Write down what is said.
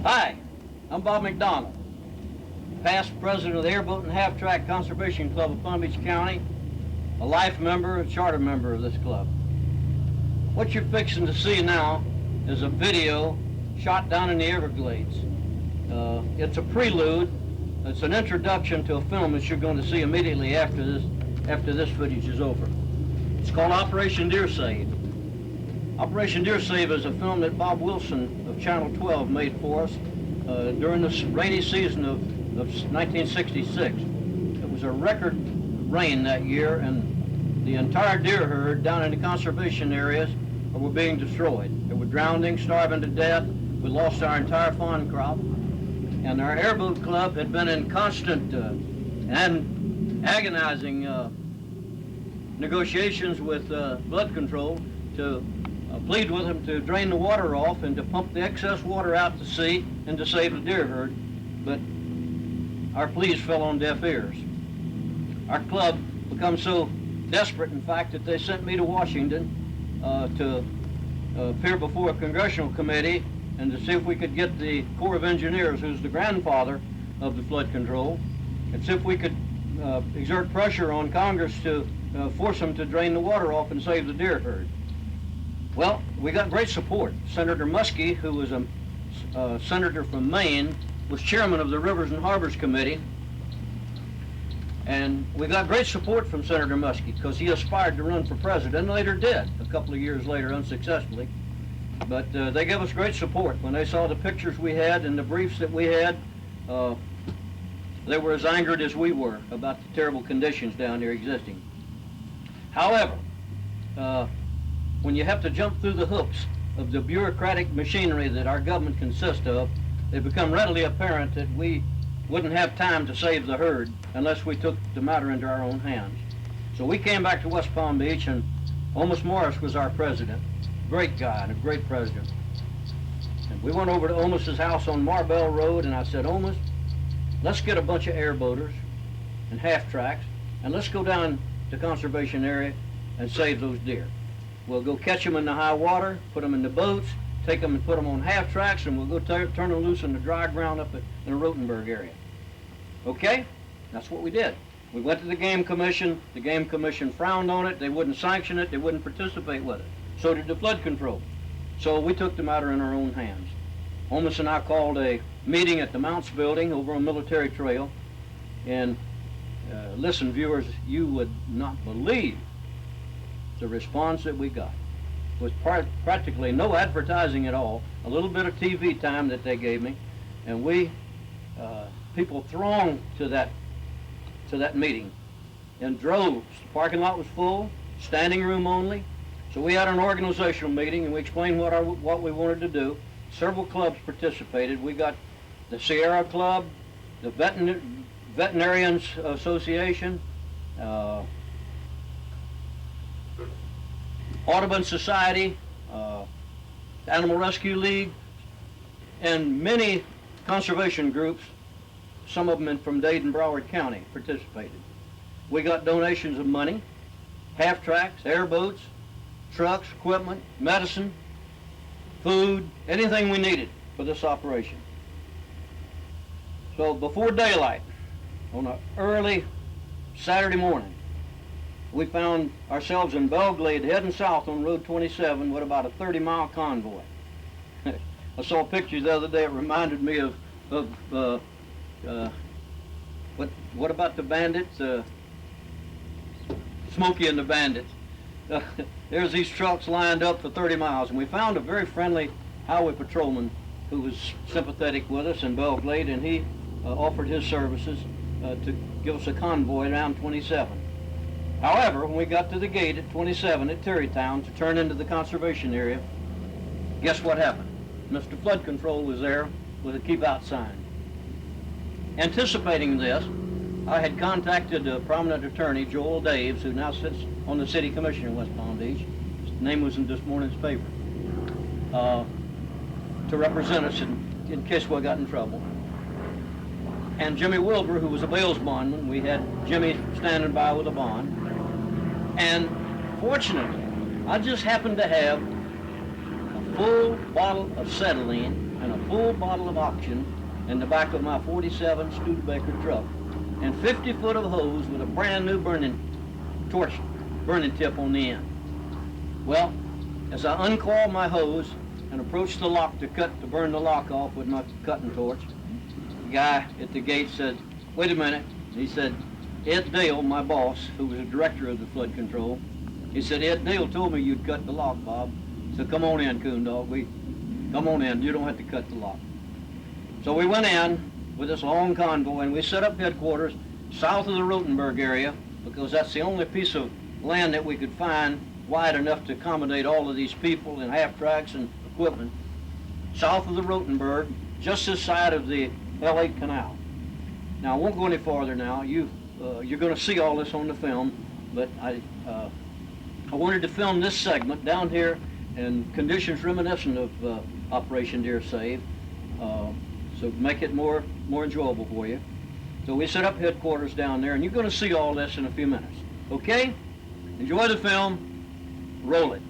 Hi, I'm Bob McDonald, past president of the Airboat and Half-Track Conservation Club of Palm Beach County, a life member, a charter member of this club. What you're fixing to see now is a video shot down in the Everglades. It's a prelude. It's an introduction to a film that you're going to see immediately after this footage is over. It's called Operation Deer Save. Operation Deer Save is a film that Bob Wilson of Channel 12 made for us during the rainy season of 1966. It was a record rain that year, and the entire deer herd down in the conservation areas were being destroyed. They were drowning, starving to death. We lost our entire fawn crop. And our airboat club had been in constant and agonizing negotiations with blood control to plead with them to drain the water off and to pump the excess water out to sea and to save the deer herd. But our pleas fell on deaf ears. Our club became so desperate, in fact, that they sent me to Washington to appear before a congressional committee and to see if we could get the Corps of Engineers, who's the grandfather of the flood control, and see if we could exert pressure on Congress to force them to drain the water off and save the deer herd. Well, we got great support. Senator Muskie, who was a senator from Maine, was chairman of the Rivers and Harbors Committee, and we got great support from Senator Muskie because he aspired to run for president and later did, a couple of years later unsuccessfully. But they gave us great support. When they saw the pictures we had and the briefs that we had, they were as angered as we were about the terrible conditions down there existing. However, when you have to jump through the hoops of the bureaucratic machinery that our government consists of, it becomes readily apparent that we wouldn't have time to save the herd unless we took the matter into our own hands. So we came back to West Palm Beach, and Omus Morris was our president. Great guy and a great president. And we went over to Omus's house on Marbell Road, and I said, Omus, let's get a bunch of airboaters and half-tracks, and let's go down to conservation area and save those deer. We'll go catch them in the high water, put them in the boats, take them and put them on half-tracks, and we'll go turn them loose in the dry ground up in the Rotenberg area. Okay? That's what we did. We went to the Game Commission. The Game Commission frowned on it. They wouldn't sanction it. They wouldn't participate with it. So did the flood control. So we took the matter in our own hands. Omus and I called a meeting at the Mounts building over on Military Trail. And listen, viewers, you would not believe the response that we got. It was practically no advertising at all, a little bit of TV time that they gave me. And people thronged to that meeting in droves. The parking lot was full, standing room only. So we had an organizational meeting and we explained what we wanted to do. Several clubs participated. We got the Sierra Club, the Veterinarians Association, Audubon Society, Animal Rescue League, and many conservation groups, some of them from Dade and Broward County, participated. We got donations of money, half-tracks, airboats, trucks, equipment, medicine, food, anything we needed for this operation. So before daylight, on an early Saturday morning, we found ourselves in Everglades heading south on Road 27 with about a 30-mile convoy. I saw pictures the other day. It reminded me of what about the bandits? Smokey and the Bandits. There's these trucks lined up for 30 miles, and we found a very friendly highway patrolman who was sympathetic with us in Everglades, and he offered his services to give us a convoy around 27. However, when we got to the gate at 27 at Terrytown to turn into the conservation area, guess what happened? Mr. Flood Control was there with a keep out sign. Anticipating this, I had contacted a prominent attorney, Joel Daves, who now sits on the City Commission in West Palm Beach. His name was in this morning's paper, to represent us in case we got in trouble. And Jimmy Wilbur, who was a bails bondman. We had Jimmy standing by with a bond. And fortunately, I just happened to have a full bottle of acetylene and a full bottle of oxygen in the back of my 47 Studebaker truck, and 50 foot of hose with a brand new burning tip on the end. Well, as I uncoiled my hose and approached the lock to burn the lock off with my cutting torch, the guy at the gate said, "Wait a minute." He said, "Ed Dale, my boss, who was the director of the flood control, he said, Ed Dale told me you'd cut the lock, Bob. So come on in, coon dog. Come on in. You don't have to cut the lock." So we went in with this long convoy, and we set up headquarters south of the Rotenberg area, because that's the only piece of land that we could find wide enough to accommodate all of these people and half-tracks and equipment. South of the Rotenberg, just this side of the L8 Canal. Now, I won't go any farther now. You're going to see all this on the film, but I wanted to film this segment down here in conditions reminiscent of Operation Deer Save, so make it more enjoyable for you. So we set up headquarters down there, and you're going to see all this in a few minutes. Okay? Enjoy the film. Roll it.